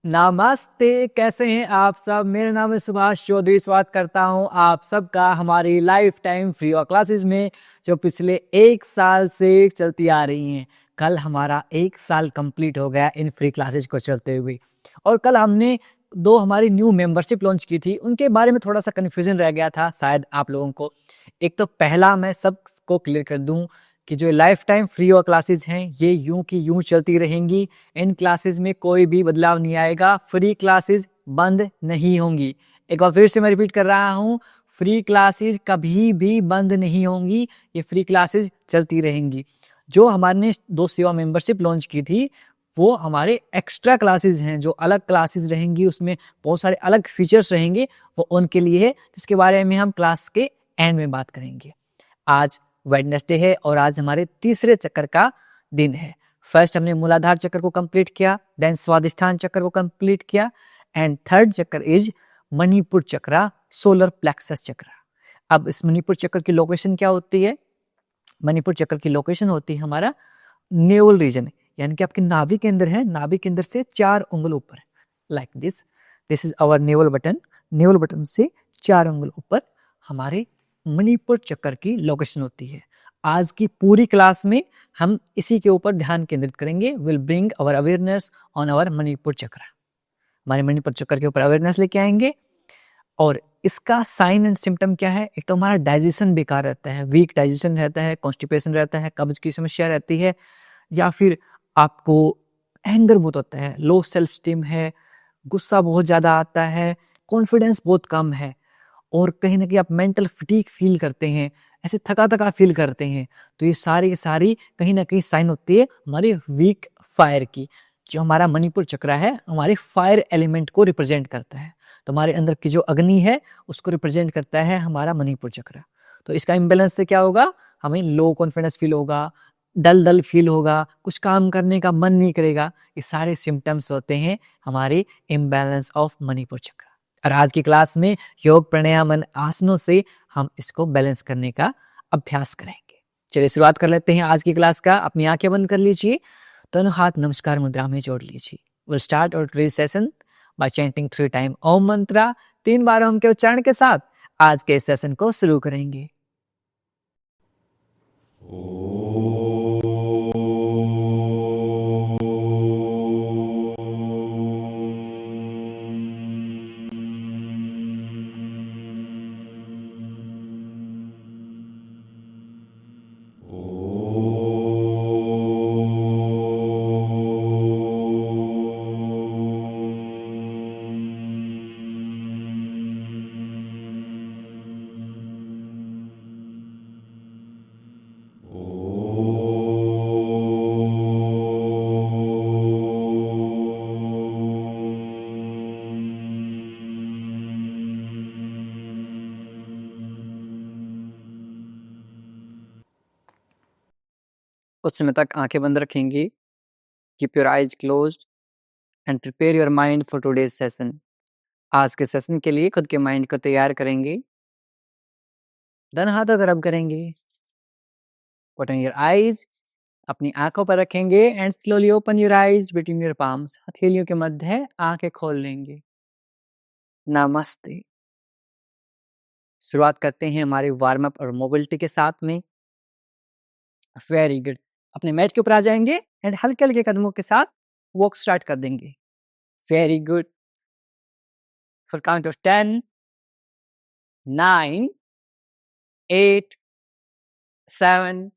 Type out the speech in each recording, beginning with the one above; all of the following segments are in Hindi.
नमस्ते, कैसे हैं आप सब। मेरा नाम है सुभाष चौधरी। स्वागत करता हूं आप सबका हमारी लाइफ टाइम फ्री और क्लासेस में, जो पिछले 1 साल से चलती आ रही हैं। कल हमारा 1 साल कंप्लीट हो गया इन फ्री क्लासेस को चलते हुए। और कल हमने हमारी न्यू मेंबरशिप लॉन्च की थी, उनके बारे में थोड़ा सा कन्फ्यूजन रह गया था शायद आप लोगों को। एक तो पहला मैं सबको क्लियर कर दूं कि जो लाइफ टाइम फ्री और क्लासेस हैं ये यूं की यूं चलती रहेंगी। इन क्लासेस में कोई भी बदलाव नहीं आएगा। फ्री क्लासेस बंद नहीं होंगी। एक बार फिर से मैं रिपीट कर रहा हूं, फ्री क्लासेस कभी भी बंद नहीं होंगी। ये फ्री क्लासेस चलती रहेंगी। जो हमारे ने 2 सेवा मेंबरशिप लॉन्च की थी वो हमारे एक्स्ट्रा क्लासेस हैं, जो अलग क्लासेस रहेंगी, उसमें बहुत सारे अलग फीचर्स रहेंगे, वो उनके लिए है, जिसके बारे में हम क्लास के एंड में बात करेंगे। आज वेडनेसडे है और आज हमारे तीसरे चक्कर का दिन है। फर्स्ट हमने मूलाधार चक्र को कंप्लीट किया, देन स्वादिष्ठान चक्र को कंप्लीट किया, एंड थर्ड चक्र इज मणिपुर चक्र, सोलर प्लेक्सस चक्र। अब इस मणिपुर चक्र की लोकेशन क्या होती है? मणिपुर चक्र की लोकेशन होती है हमारा नेवल रीजन, यानी कि आपके नाभि केंद्र है, नाभि केंद्र से 4 उंगल ऊपर, like this is our navel button. Navel button से 4 उंगल ऊपर हमारे मणिपुर चक्र की लोकेशन होती है। आज की पूरी क्लास में हम इसी के ऊपर ध्यान केंद्रित करेंगे। Will bring our awareness on our Manipur चक्र। हमारे मणिपुर चक्र के ऊपर अवेयरनेस लेके आएंगे। और इसका साइन एंड सिम्टम क्या है? एक तो हमारा डाइजेशन बेकार रहता है, वीक डाइजेशन रहता है, कॉन्स्टिपेशन रहता है, कब्ज की समस्या रहती है, या फिर आपको एंगर बहुत होता है, लो सेल्फ स्टीम है, गुस्सा बहुत ज़्यादा आता है, कॉन्फिडेंस बहुत कम है, और कहीं ना कहीं आप मेंटल फटीग फील करते हैं, ऐसे थका थका फील करते हैं। तो ये सारी कहीं ना कहीं साइन होती है हमारे वीक फायर की। जो हमारा मणिपुर चक्र है हमारे फायर एलिमेंट को रिप्रेजेंट करता है। तो हमारे अंदर की जो अग्नि है उसको रिप्रेजेंट करता है हमारा मणिपुर चक्र। तो इसका इम्बेलेंस से क्या होगा? हमें लो कॉन्फिडेंस फील होगा, डल डल फील होगा, कुछ काम करने का मन नहीं करेगा। ये सारे सिम्टम्स होते हैं हमारे इम्बैलेंस ऑफ मणिपुर चक्र। और आज की क्लास में योग प्राणायाम आसनों से हम इसको बैलेंस करने का अभ्यास करेंगे। चलिए शुरुआत कर लेते हैं आज की क्लास का। अपनी आंखें बंद कर लीजिए, दोनों हाथ नमस्कार मुद्रा में जोड़ लीजिए। Will start our today's session by chanting 3 time Om mantra. 3 बार ओम के उच्चारण के साथ आज के सेशन को शुरू करेंगे। कुछ समय तक आंखें बंद रखेंगी। Keep your eyes closed end prepare your mind for today's session. आज के सेशन के लिए खुद के माइंड को तैयार करेंगे। दोनों हाथों को रब करेंगे। पुट ऑन योर आइज, अपनी आंखों पर रखेंगे and slowly open your eyes between your palms. हथेलियों के मध्य आंखें खोल लेंगे। नमस्ते। शुरुआत करते हैं हमारे वार्म अप और मोबिलिटी के साथ में। Very good. अपने मैट के ऊपर आ जाएंगे एंड हल्के हल्के कदमों के साथ वॉक स्टार्ट कर देंगे। Very good. For count of 10, 9, 8, 7,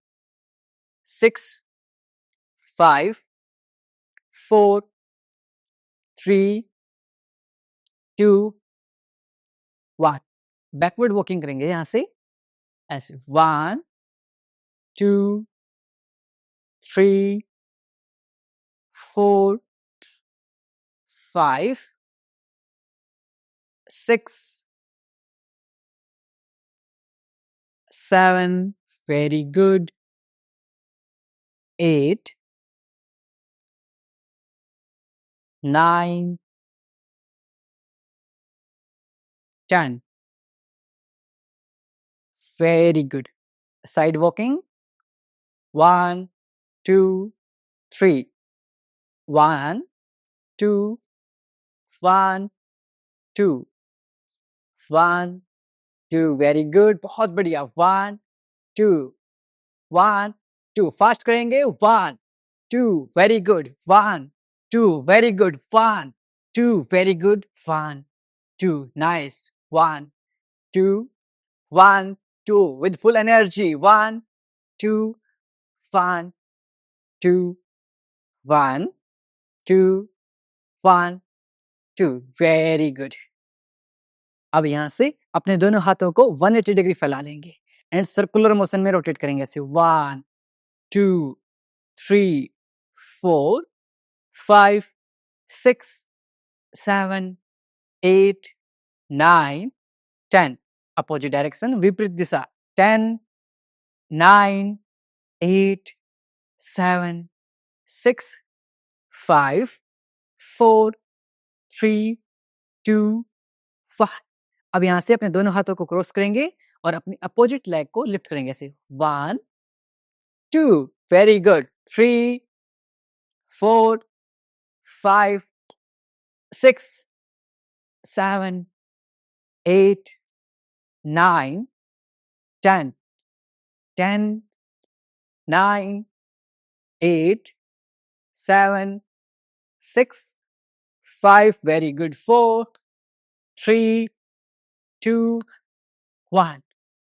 6, 5, 4, 3, 2, 1। Backward walking करेंगे यहां से ऐसे। 1, 2, 3, 4, 5, 6, 7, very good, 8, 9, 10, very good. Side walking, 1, 2, 3, 1, 2, 1 2 1 2 very good, बहुत बढ़िया। 1 2 1 2 फास्ट करेंगे। 1 2 very good. 1 2 very good. 1 2 very good. 1 2 nice. 1 2 1 2 with full energy। 1 2 1 2 1 2 1 2 very good. अब यहाँ से अपने दोनों हाथों को 180 डिग्री फैला लेंगे एंड सर्कुलर मोशन में रोटेट करेंगे ऐसे। 1 2 3 4 5 6 7 8 9 10 अपोजिट डायरेक्शन, विपरीत दिशा। 10 9 8 7 6 5 4 3 2 1। अब यहाँ से अपने दोनों हाथों को क्रॉस करेंगे और अपनी अपोजिट लेग को लिफ्ट करेंगे ऐसे। 1 2 very good. 3 4 5 6 7 8 9 10 10 9 8 7 6 5 very good। 4 3 2 1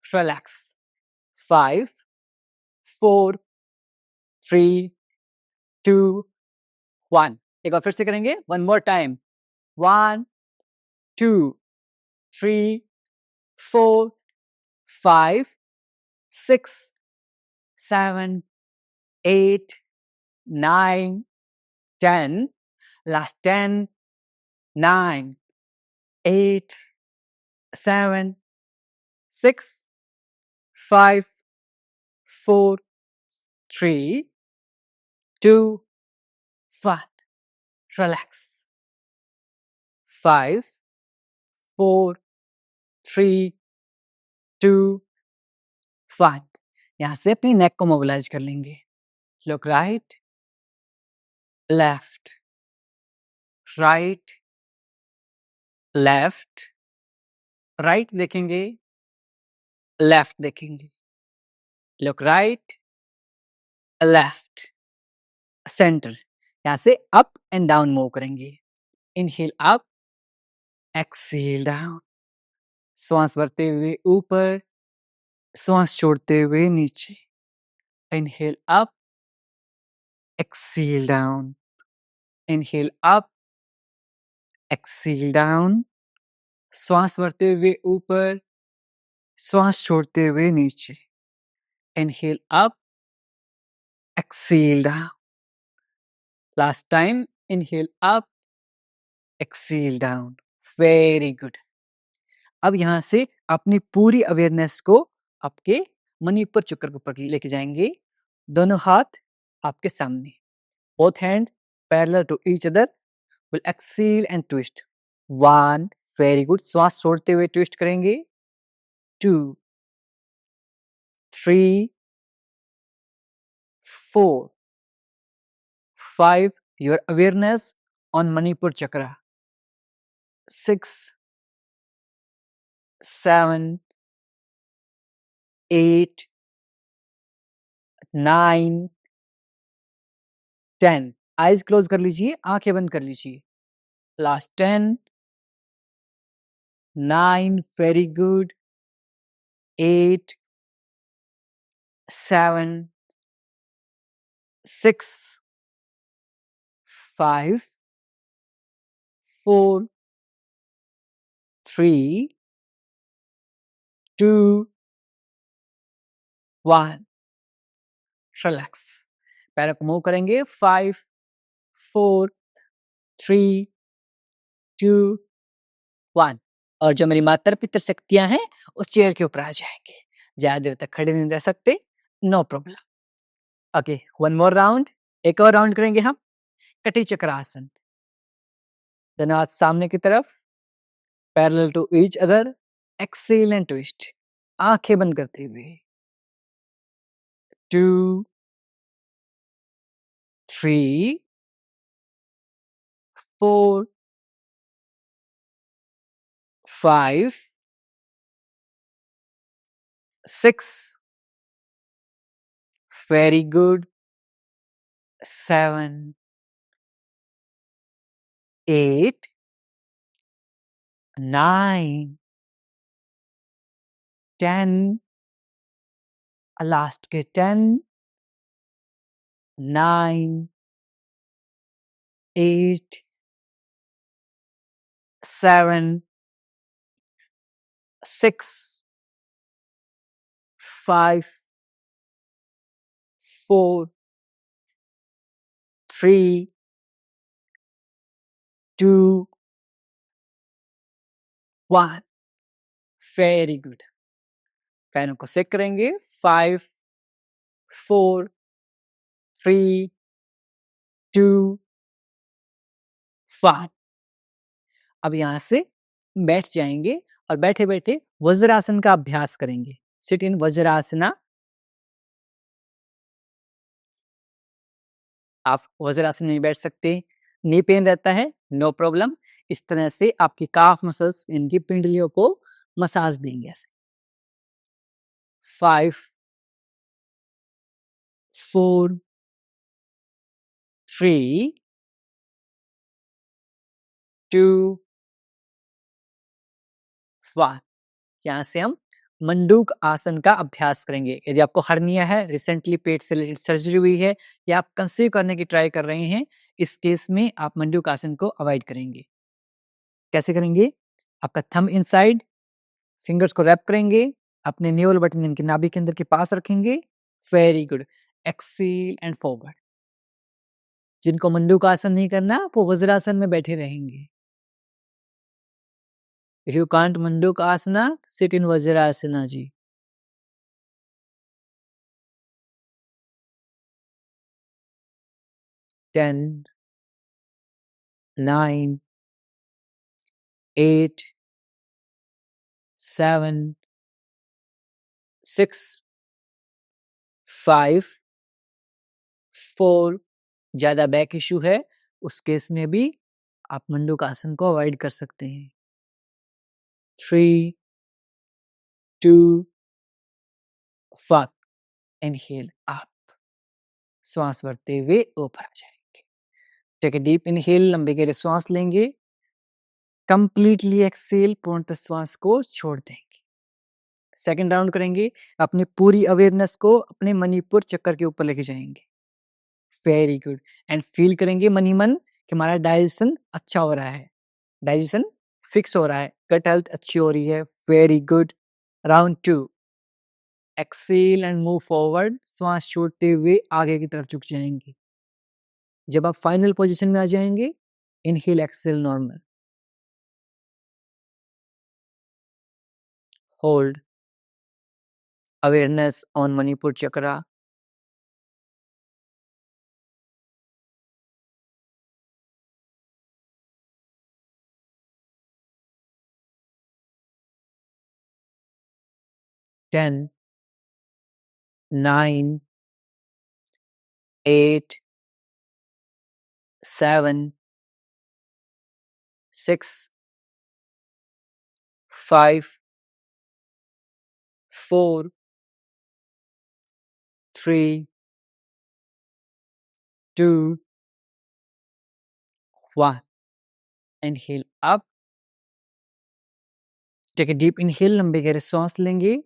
relax। 5 4 3 2 1। एक बार फिर से करेंगे। One more time. 1 2 3 4 5 6 7 8 9 10 last 10 9 8 7 6 5 4 3 2 1 relax। 5 4 3 2 1। यहां से अपनी नेक को मोबिलाइज कर लेंगे। Look right left right left right देखेंगे, लेफ्ट देखेंगे। Look right left centre. यहां से अप एंड डाउन मूव करेंगे। Inhale up, exhale down. श्वास भरते हुए ऊपर, श्वास छोड़ते हुए नीचे। Inhale up, exhale down. Inhale up, exhale down. श्वास भरते हुए ऊपर, श्वास छोड़ते हुए नीचे। Inhale up, exhale down. Last time. Inhale up, exhale down. Very good. अब यहां से अपनी पूरी अवेयरनेस को आपके मणिपुर चक्र के ऊपर लेके जाएंगे। दोनों हाथ आपके सामने, both hand parallel to each other। will exhale and twist। 1 very good। श्वास छोड़ते हुए ट्विस्ट करेंगे। 2 3 4 5 your awareness on Manipur chakra। 6 7 8 9 10। Eyes close कर लीजिए, आंखें बंद कर लीजिए। Last 10 9 very good. 8 7 6 5 4 3 2 1 रिलैक्स। पैरों को मूव करेंगे। 5 4 3 2 1। और जो मेरी मातर पितर शक्तियां हैं उस चेयर के ऊपर आ जाएंगे। ज्यादा देर तक खड़े नहीं रह सकते, no problem. Okay one more round. एक और राउंड करेंगे हम। कटी चक्र आसन। दोनों हाथ सामने की तरफ, parallel to each other. Exhale and twist. आंखें बंद करते हुए। 2 3 4 5 6 very good 7 8 9 10 लास्ट के 10 9 8 7 6 5 4 3 2 1 वेरी गुड पैरों को सेक करेंगे 5 4 3 2 1 अब यहां से बैठ जाएंगे और बैठे बैठे वज्रासन का अभ्यास करेंगे सिट इन वज्रासना आप वज्रासन में बैठ सकते नी पेन रहता है नो प्रॉब्लम इस तरह से आपकी काफ मसल्स इनकी पिंडलियों को मसाज देंगे ऐसे 5 4 3 2 1 यहाँ से हम मंडूक आसन का अभ्यास करेंगे यदि आपको हर्निया है रिसेंटली पेट से रिलेटेड सर्जरी हुई है या आप कंसीव करने की ट्राई कर रहे हैं इस केस में आप मंडूक आसन को अवॉइड करेंगे कैसे करेंगे आपका थंब इनसाइड फिंगर्स को रैप करेंगे अपने न्यूरल बटन इनके नाभि के अंदर के पास रखेंगे very good exhale and forward जिनको मंडूक आसन नहीं करना वो वज्रासन में बैठे रहेंगे if you can't manduk asana sit in vajrasana जी 10 9 8 7 6 5 4 ज्यादा बैक इश्यू है उस केस में भी आप मंडूक आसन को अवॉइड कर सकते हैं 3 2 1 इनहेल अप श्वास भरते हुए ऊपर आ जाएंगे टेक अ डीप इनहेल लंबे गहरे श्वास लेंगे कंप्लीटली एक्सेल पूर्णतः श्वास को छोड़ देंगे सेकंड राउंड करेंगे अपनी पूरी अवेयरनेस को अपने मणिपुर चक्कर के ऊपर लेके जाएंगे वेरी गुड एंड फील करेंगे मन ही मन कि हमारा डाइजेशन अच्छा हो रहा है डाइजेशन फिक्स हो रहा है गट हेल्थ अच्छी हो रही है very good round 2 exhale and move forward श्वास छोड़ते हुए आगे की तरफ झुक जाएंगे जब आप फाइनल पोजीशन में आ जाएंगे inhale exhale normal hold awareness on Manipur chakra 10 9 8 7 6 5 4 3 2 1 inhale up take a deep inhale लंबे गहरे सांस लेंगे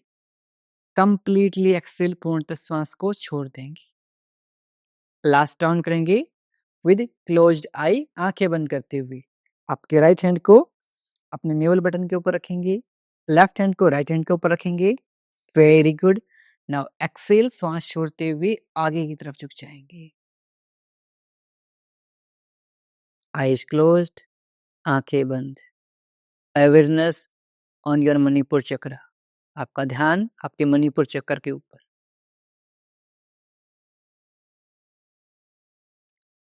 कंप्लीटली एक्सेल पूर्णतः श्वास को छोड़ देंगे लास्ट डाउन करेंगे विद क्लोज्ड आई आंखें बंद करते हुए आपके राइट हैंड को अपने नेवल बटन के ऊपर रखेंगे लेफ्ट हैंड को राइट हैंड के ऊपर रखेंगे वेरी गुड नाउ एक्सेल श्वास छोड़ते हुए आगे की तरफ झुक जाएंगे आईज क्लोज्ड आंखें बंद अवेयरनेस ऑन योर मणिपुर चक्र आपका ध्यान आपके मणिपुर चक्र के ऊपर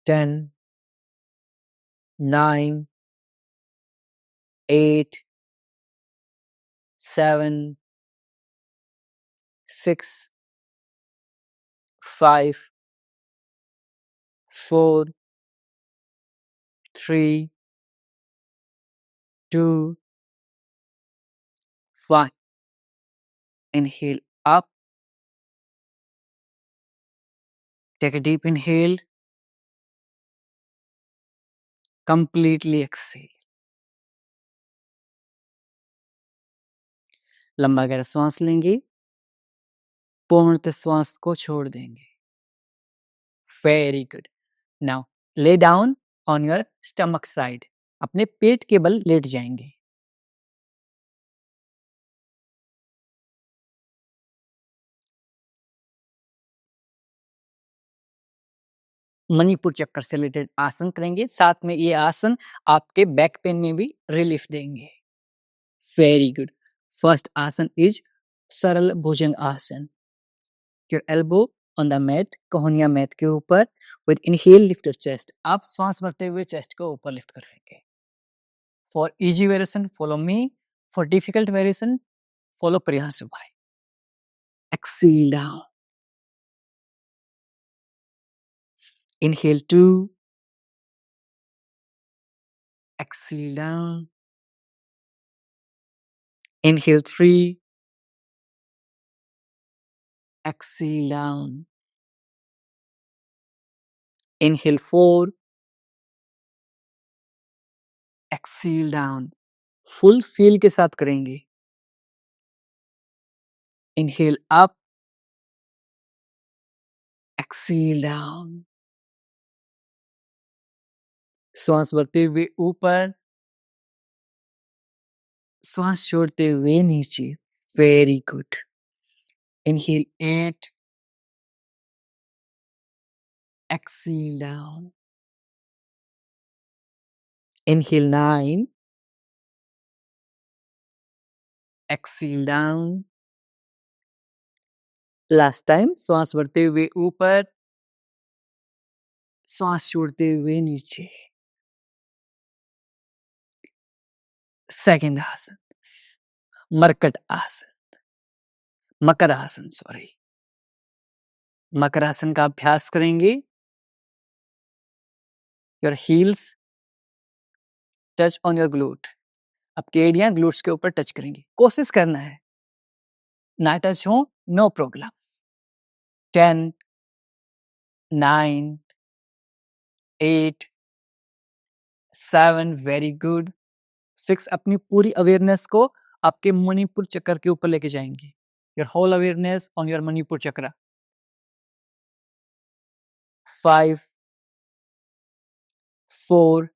10 9 8 7 6 5 4 3 2 5. Inhale up. Take a deep inhale. Completely exhale. लंबा गहरा श्वास लेंगे, पूर्णतः श्वास को छोड़ देंगे. Very good. Now lay down on your stomach side. अपने पेट के बल लेट जाएंगे. मणिपुर चक्र से रिलेटेड आसन करेंगे. साथ में ये आसन आपके बैक पेन में भी रिलीफ देंगे. Very good. First asana is saral bhujang asana. Your elbow on the mat, कोहनिया मैट के ऊपर. With inhale lift your chest. आप श्वास भरते हुए चेस्ट को ऊपर लिफ्ट करेंगे. For easy variation follow me. For difficult variation follow Priyanshu bhai. Exhale down. Inhale 2. Exhale down. Inhale 3. Exhale down. Inhale 4. Exhale down. Full feel के साथ करेंगे. Inhale up. Exhale down. श्वास भरते हुए ऊपर, श्वास छोड़ते हुए नीचे. Very good. Inhale 8. Exhale down. Inhale 9. Exhale down. Last time श्वास भरते हुए ऊपर, श्वास छोड़ते हुए नीचे. सेकंड आसन मरकट आसन, मकर आसन सॉरी. मकर आसन का अभ्यास करेंगे. Your heels touch on your glute. आपकी एड़ियां ग्लूट्स के ऊपर टच करेंगे. कोशिश करना है ना टच हो, नो प्रॉब्लम. 10, 9, 8, 7. Very good. 6. अपनी पूरी अवेयरनेस को आपके मणिपुर चक्र के ऊपर लेके जाएंगे. Your whole awareness on your Manipur chakra. 5, 4,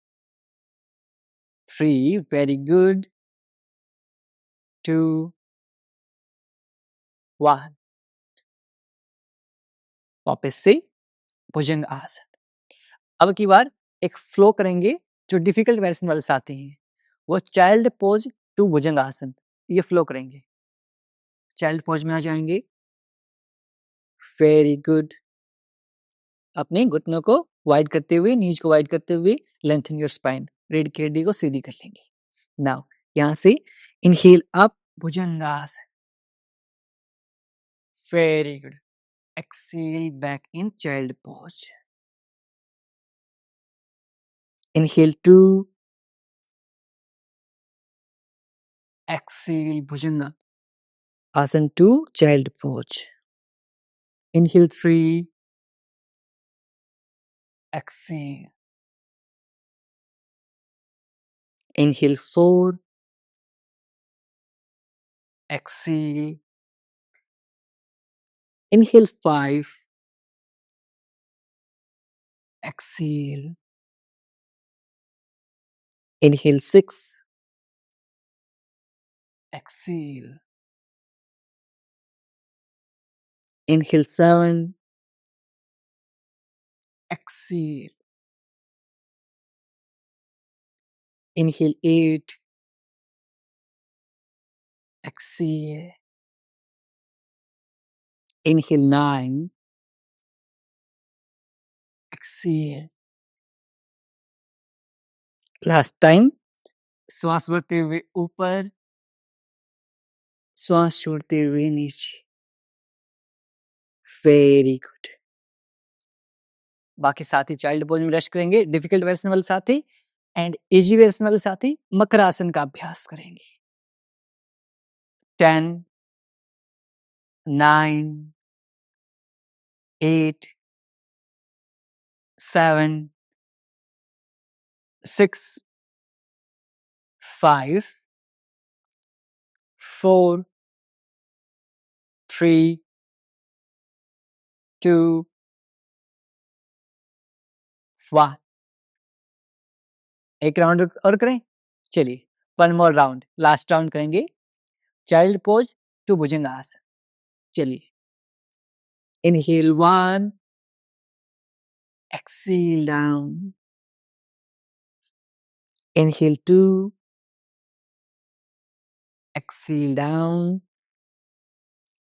3. Very good. 2, 1. वापस से भुजंग आसन. अब की बार एक फ्लो करेंगे. जो डिफिकल्ट वेरिएशन वाले साथी हैं वो चाइल्ड पोज टू भुजंग आसन, ये फ्लो करेंगे. चाइल्ड पोज में आ जाएंगे. Very good. अपने घुटनों को वाइड करते हुए, नीज को वाइड करते हुए लेंथन योर स्पाइन. रीढ़ की हड्डी को सीधी कर लेंगे. नाउ यहां से इनहेल अप भुजंग आसन. Very good. Exhale back in child pose. Inhale 2. Exhale Bhujanga. Asan 2, child pose. Inhale 3. Exhale. Inhale 4. Exhale. Inhale 5. Exhale. Inhale 6. Exhale. Inhale 7. Exhale. Inhale 8. Exhale. Inhale 9. Exhale. Last time. श्वास भरते हुए ऊपर, श्वास छोड़ते हुए नीचे. Very good. बाकी साथी चाइल्ड पोज में रेस्ट करेंगे. डिफिकल्ट वेरिएशन वाले साथी एंड इजी वेरिएशन वाले साथी मकर आसन का अभ्यास करेंगे. 10, 9, 8, 7, 6, 5, 4, 3, 2, 1. एक राउंड और करें? चलिए, one more round, last round करेंगे। चाइल्ड पोज टू भुजंगासन। चलिए, inhale 1, exhale down, inhale 2, exhale down,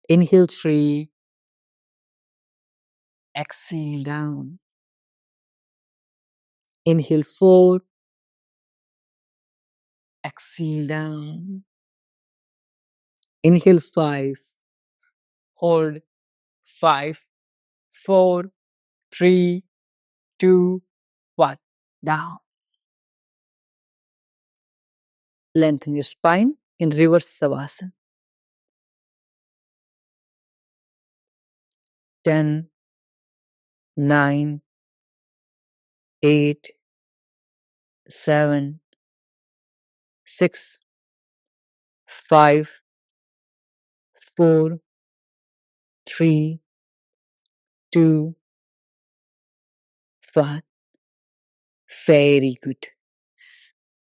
inhale 3, exhale down, inhale 4, exhale down, inhale 5, hold 5, 4, 3, 2, 1, down. Lengthen your spine in reverse savasana. 10, 9, 8, 7, 6, 5, 4, 3, 2, 1. Very good.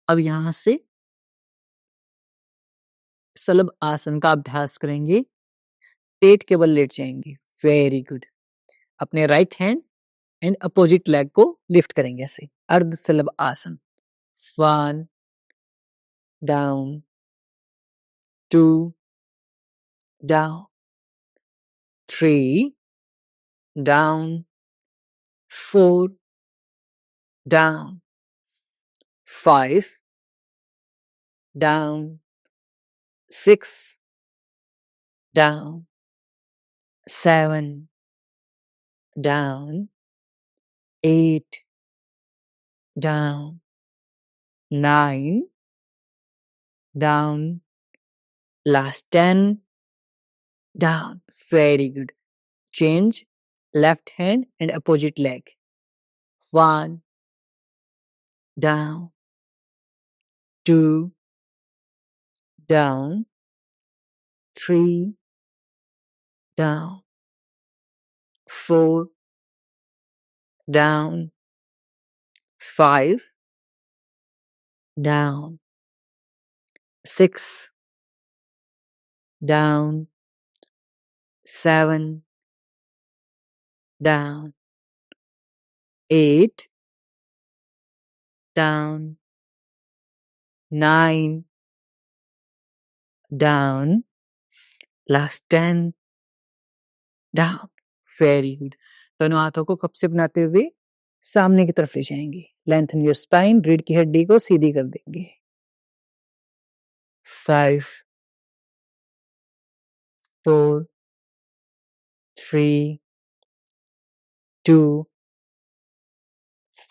अब यहाँ से सलभ आसन का अभ्यास करेंगे। पेट के बल लेट जाएंगे। Very good. अपने right hand and opposite leg को लिफ्ट करेंगे ऐसे। Ardha shalabh asana. 1, down, 2, down, 3, down, 4, down, 5, down, 6, down, 7, down, 8, down, 9, down, last 10, down. Very good. Change left hand and opposite leg. 1, down, 2, down, 3, down, 4, down, 5, down, 6, down, 7, down, 8, down, 9, down, last 10, down. Very good. दोनों हाथों को कप से बनाते हुए सामने की तरफ ले जाएंगे। लेंथन योर स्पाइन, रीढ़ की हड्डी को सीधी कर देंगे। 5, 4, 3, 2,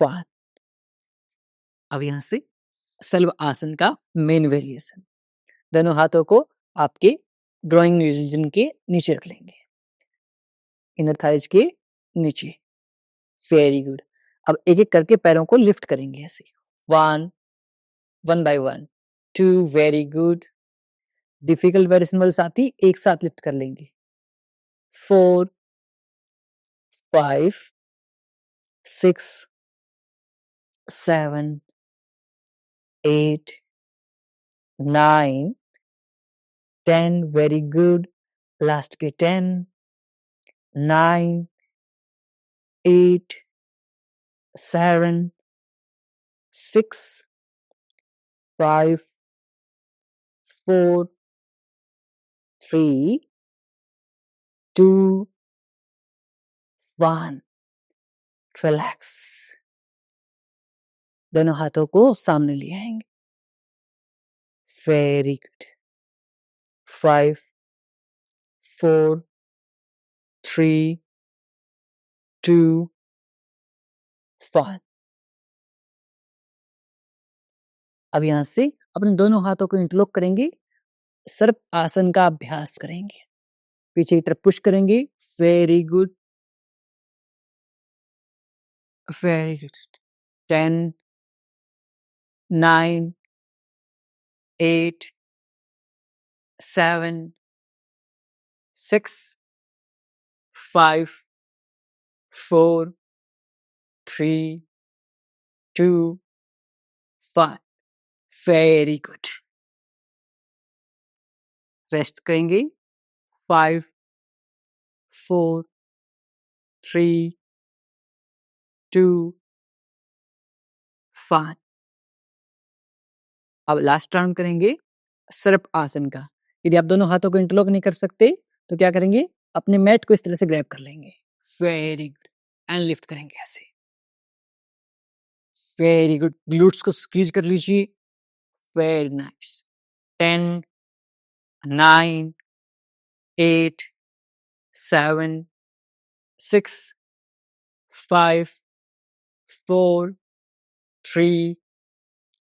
1. अब यहां से सल्व आसन का मेन वेरिएशन। दोनों हाथों को आपके ग्रोइंग रीजन के नीचे रख लेंगे, इनर थाइज के नीचे। Very good. अब एक एक करके पैरों को लिफ्ट करेंगे ऐसे। 1 by 1, 2, very good. Difficult variation वाले साथी एक साथ लिफ्ट कर लेंगे। 4, 5, 6, 7, 8, 9, 10, वेरी गुड। लास्ट के 10, 9, 8, 7, 6, 5, 4, 3, 2, 1. रिलैक्स। दोनों हाथों को सामने ले आएंगे। Very good. 5, 4, 3, 2, 1. अब यहां से अपने दोनों हाथों को इंटरलॉक करेंगे सर्प आसन का अभ्यास करेंगे। पीछे की तरफ पुश करेंगे। Very good, very good. 10, 9, 8, 7, 6, 5, 4, 3, 2, 1। Very good. Rest करेंगे। 5, 4, 3, 2, 1। अब लास्ट राउंड करेंगे सर्प आसन का। यदि आप दोनों हाथों को इंटरलॉक नहीं कर सकते तो क्या करेंगे, अपने मैट को इस तरह से ग्रैब कर लेंगे। वेरी गुड, एंड लिफ्ट करेंगे ऐसे। वेरी गुड, ग्लूट्स को स्क्वीज कर लीजिए। Very nice. 10, 9, 8, 7, 6, 5, 4, 3,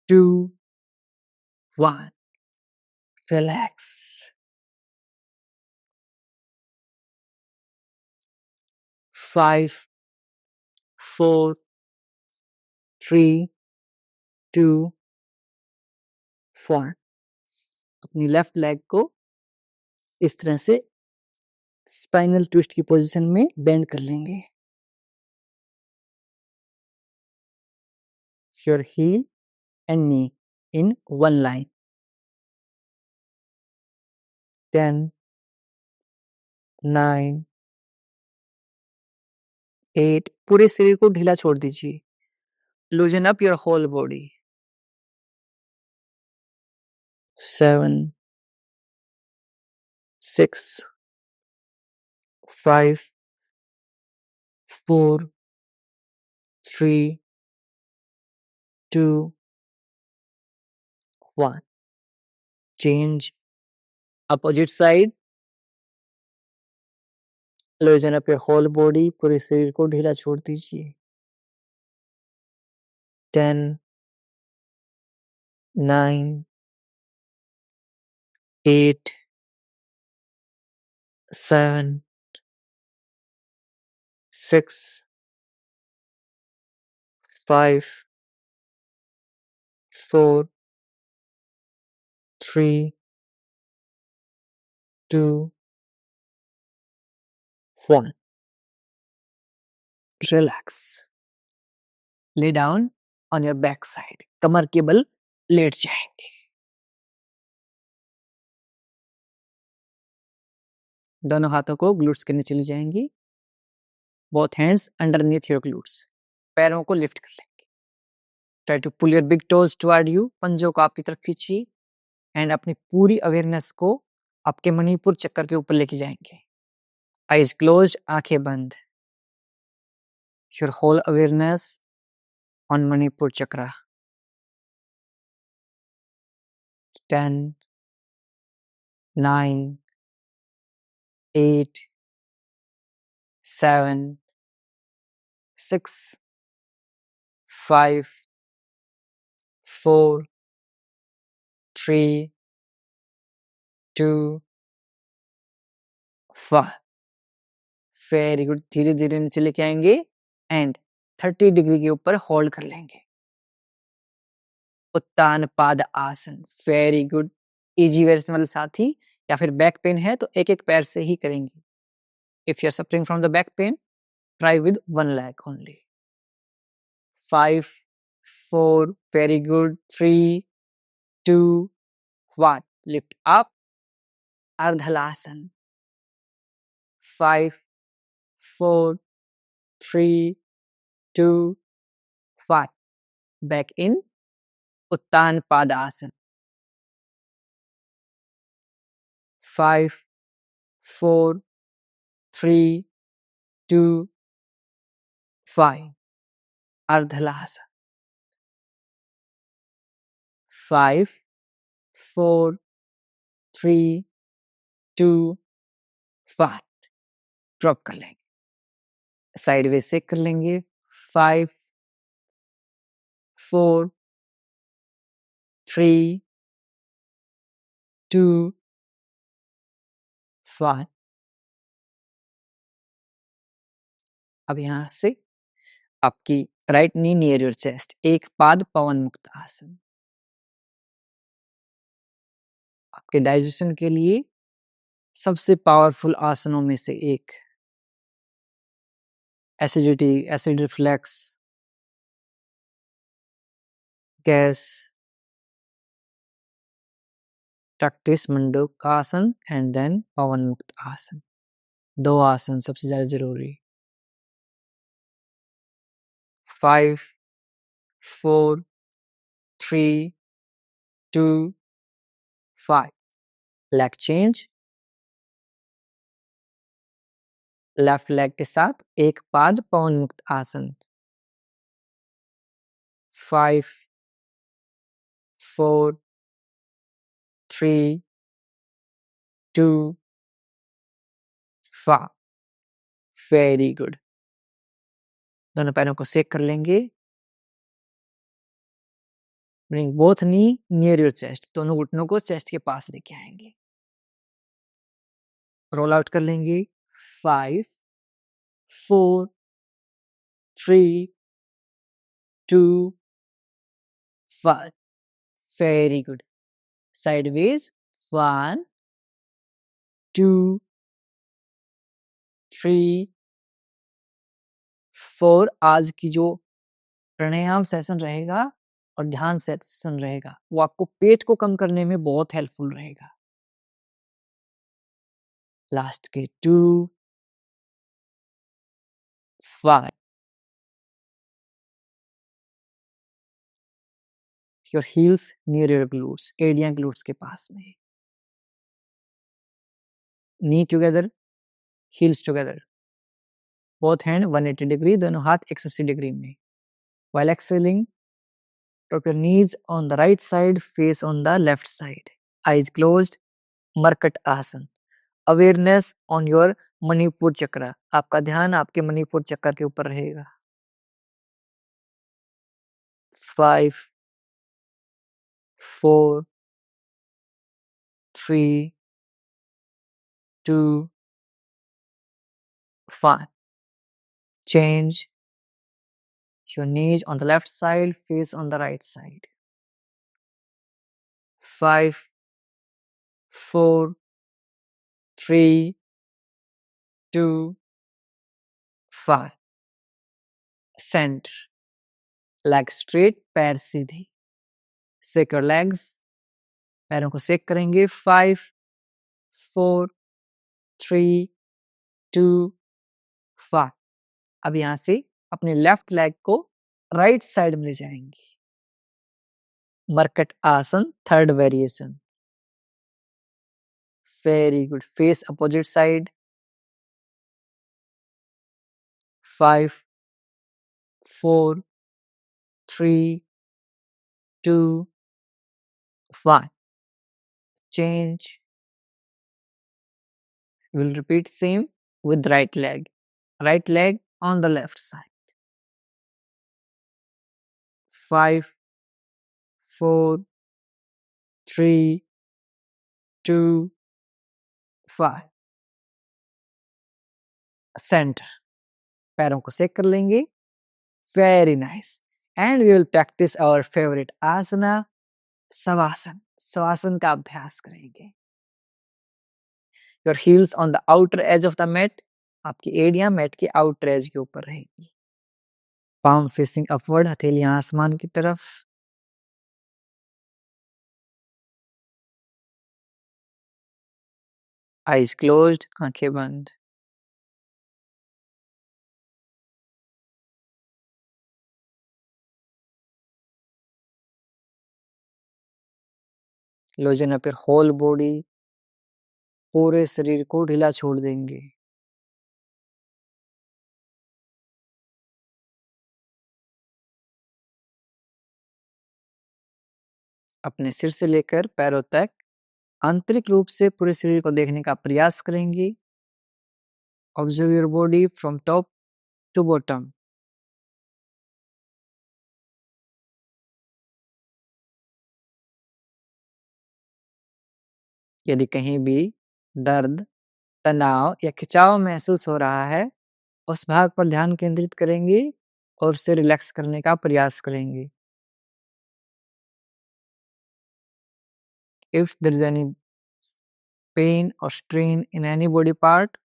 2, 1। Relax. 5, 4, 3, 2, 1। अपनी लेफ्ट लेग को इस तरह से स्पाइनल ट्विस्ट की पोजीशन में बेंड कर लेंगे। Your heel and knee in one line. 10, 9, 8। पूरे शरीर को ढीला छोड़ दीजिए। Loosen up your whole body. 7, 6, 5, 4, 3, 2, 1। Change opposite side. Loosen up your whole body. पूरे शरीर को ढीला छोड़ दीजिए। 10, 9, 8, 7, 6, 5, 4, 3, 2, 1। Relax. Lay down on your back side. कमर के बल लेट जाएंगे। दोनों हाथों को ग्लूट्स के नीचे ले जाएंगी। Both hands underneath your glutes. पैरों को लिफ्ट कर लेंगे। Try to pull your big toes toward you. पंजों को आपकी तरफ खींचिए एंड अपनी पूरी अवेयरनेस को आपके मणिपुर चक्कर के ऊपर लेके जाएंगे। Eyes closed, आंखें बंद। Your whole awareness on Manipur chakra. 10, 9, 8, 7, 6, 5, 4, 3, 2, 1। Very good. धीरे धीरे नीचे लेके आएंगे एंड 30 डिग्री के ऊपर होल्ड कर लेंगे। उत्तान पाद आसन। Very good. इजी वेरिएशन वाले साथी या फिर बैक पेन है तो एक एक पैर से ही करेंगे। If you are suffering from the back pain, try with one leg only. 5, 4, very good. 3, 2, 1। Lift up, अर्धलासन। 5, 4, 3, 2, 1। Back in, uttan pada asana. 5, 4, 3, 2, 1। अर्धलासन। 5, 4, 3, 2, 1। Drop कर लेंगे। साइडवेज से कर लेंगे। 5, 4, 3, 2, फाइन। अब यहाँ से आपकी right knee near your chest, एक पाद पवन मुक्त आसन। आपके डाइजेशन के लिए सबसे पावरफुल आसनों में से एक। Acidity, acid reflex, gas, practice mandukasana and then pavan mukta asana. दो आसन सबसे ज्यादा जरूरी। 5 4 3 2 5। Leg change. लेफ्ट लेग के साथ एक पाद पवन मुक्त आसन। 5 4 3 2 5। Very good. दोनों पैरों को सेक कर लेंगे। Bring both knee near your chest, दोनों घुटनों को चेस्ट के पास लेके आएंगे। रोल आउट कर लेंगे। 5 4 3 2 5। Very good. साइडवेज। 1 2 3 4। आज की जो प्राणायाम सेशन रहेगा और ध्यान सेशन रहेगा वो आपको पेट को कम करने में बहुत हेल्पफुल रहेगा। लास्ट के 2 5। Your heels near your glutes, एडियां ग्लूट्स के पास में। Knee together, heels together. Both hand 180 degree, दोनों हाथ 180 डिग्री में। While exhaling, drop your knees on the right side, face on the left side. Eyes closed, मरकट आसन। Awareness on your मणिपुर चक्र, आपका ध्यान आपके मणिपुर चक्र के ऊपर रहेगा। 5 4 3 2 5। Change your knees on the left side, face on the right side. 5 4 3 2 5। Center, leg straight, पैर सीधे। Shake your legs, पैरों को शेक करेंगे। 5 4 3 2 5। अब यहां से अपने लेफ्ट लेग को राइट साइड में ले जाएंगे। मरकट आसन, third variation. Very good. Face opposite side. 5 4 3 2 5। Change. We'll repeat same with right leg. Right leg on the left side. 5 4 3 2 5। Center, पैरों को सेक कर लेंगे। Very nice. And we will practice our favourite asana, shavasana. Shavasana का अभ्यास करेंगे। Your heels on the outer edge of the mat, आपकी एड़ियां मैट के आउटर एज के ऊपर रहेगी। पाम फेसिंग अपवर्ड, हथेलियां आसमान की तरफ। आईज क्लोज्ड, आंखें बंद। Loosen up your whole body, पूरे शरीर को ढीला छोड़ देंगे। अपने सिर से लेकर पैरों तक आंतरिक रूप से पूरे शरीर को देखने का प्रयास करेंगे। Observe your body from top to bottom. यदि कहीं भी दर्द तनाव या खिंचाव महसूस हो रहा है, उस भाग पर ध्यान केंद्रित करेंगे और उसे रिलैक्स करने का प्रयास करेंगे। If there is any pain or strain in any body part,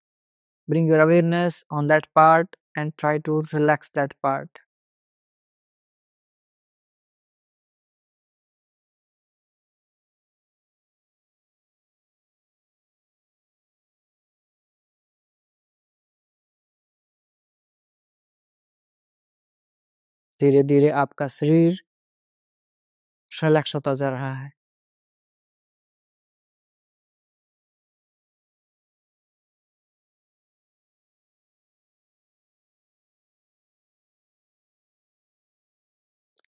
bring your awareness on that part and try to relax that part. धीरे धीरे आपका शरीर रिलैक्स होता जा रहा है।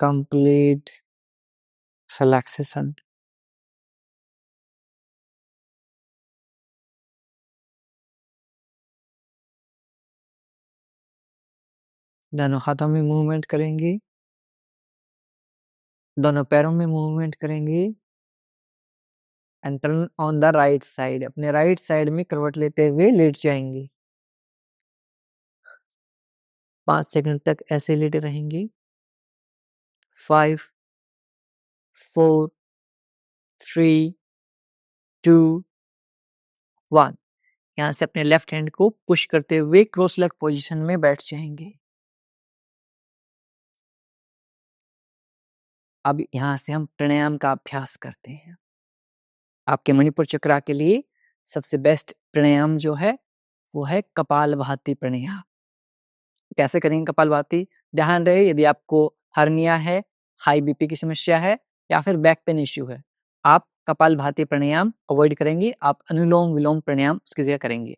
Complete relaxation. दोनों हाथों में मूवमेंट करेंगे, दोनों पैरों में मूवमेंट करेंगे and turn on the right side. अपने राइट साइड में करवट लेते हुए लेट जाएंगे। 5 सेकंड तक ऐसे लेटे रहेंगे। 5, 4, 3, 2, 1। यहाँ से अपने लेफ्ट हैंड को पुश करते हुए क्रॉस लेग पोजीशन में बैठ जाएंगे। अब यहाँ से हम प्राणायाम का अभ्यास करते हैं। आपके मणिपुर चक्रा के लिए सबसे बेस्ट प्राणायाम जो है वो है कपालभाति प्राणायाम। कैसे करेंगे कपालभाति? ध्यान रहे, यदि आपको हर्निया है, हाई बीपी की समस्या है या फिर बैक पेन इश्यू है, आप कपालभाति प्राणायाम अवॉइड करेंगे, आप अनुलोम विलोम प्राणायाम उसकी जगह करेंगे।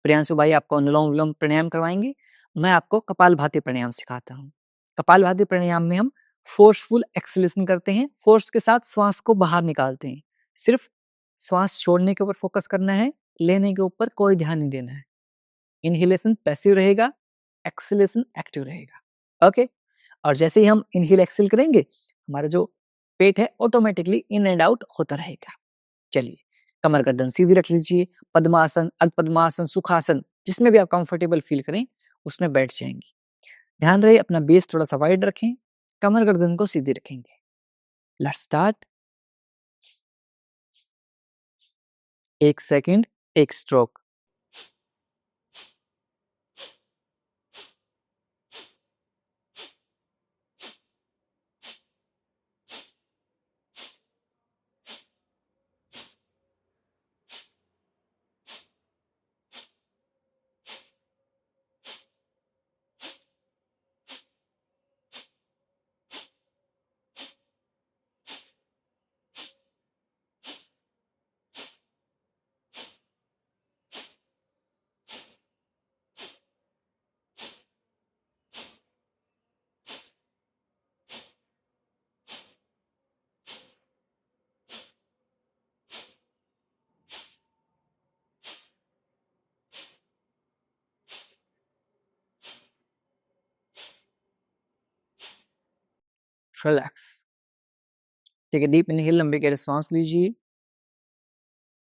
प्रियांशु भाई आपको अनुलोम विलोम प्राणायाम करवाएंगे, मैं आपको कपालभाति प्राणायाम सिखाता हूँ। कपालभाति प्राणायाम में हम फोर्सफुल एक्सलेशन करते हैं, फोर्स के साथ श्वास को बाहर निकालते हैं। सिर्फ श्वास छोड़ने के ऊपर फोकस करना है, लेने के ऊपर कोई ध्यान नहीं देना है। इनहेलेशन पैसिव रहेगा, एक्सलेशन एक्टिव रहेगा। ओके, और जैसे ही हम इनहेल एक्सेल करेंगे, हमारा जो पेट है ऑटोमेटिकली इन एंड आउट होता रहेगा। चलिए, कमर गर्दन सीधी रख लीजिए, पद्मासन, अर्ध पद्मासन, सुखासन, जिसमें भी आप कंफर्टेबल फील करें उसमें बैठ जाएंगे। ध्यान रहे अपना बेस थोड़ा सा वाइड रखें, कमर गर्दन को सीधी रखेंगे। Let's start. 1 second, 1 stroke. Relax. ठीक है, डीप इनहेल, लंबे गहरे सांस लीजिए,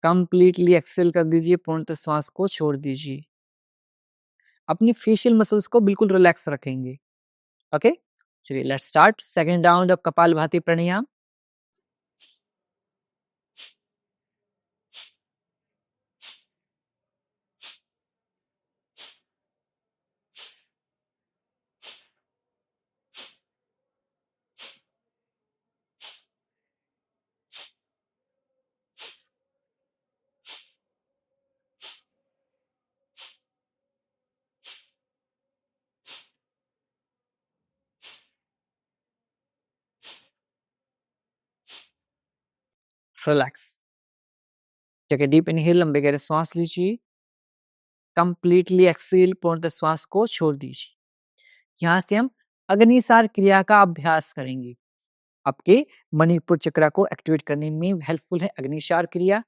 कंप्लीटली एक्सेल कर दीजिए, पूर्णतः श्वास को छोड़ दीजिए। अपनी फेशियल मसल्स को बिल्कुल रिलैक्स रखेंगे। ओके, चलिए let's start second round of kapalbhati pranayama. Relax. ठीक है, डीप इनहेल, लंबे गहरे सांस लीजिए, कंप्लीटली एक्सेल, पूर्णतः श्वास को छोड़ दीजिए। यहाँ से हम अग्निसार क्रिया का अभ्यास करेंगे। आपके मणिपुर चक्र को एक्टिवेट करने में हेल्पफुल है अग्निसार क्रिया।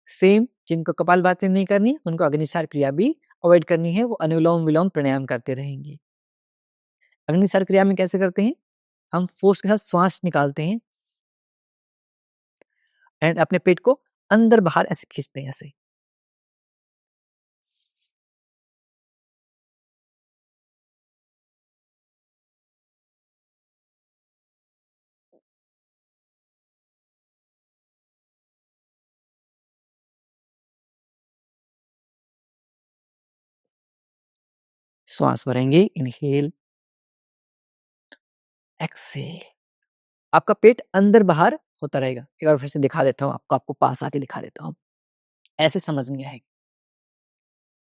सेम जिनको कपालभाति नहीं करनी, उनको अग्निसार क्रिया भी अवॉइड करनी है, वो अनुलोम विलोम प्राणायाम करते रहेंगे। अग्निसार क्रिया में कैसे करते हैं? हम फोर्स के साथ श्वास निकालते हैं एंड अपने पेट को अंदर बाहर ऐसे खींचते हैं ऐसे। श्वास भरेंगे, इनहेल, एक्सेल। आपका पेट अंदर बाहर होता रहेगा। एक बार फिर से दिखा देता हूँ आपको पास आके दिखा देता हूँ। ऐसे समझनी है।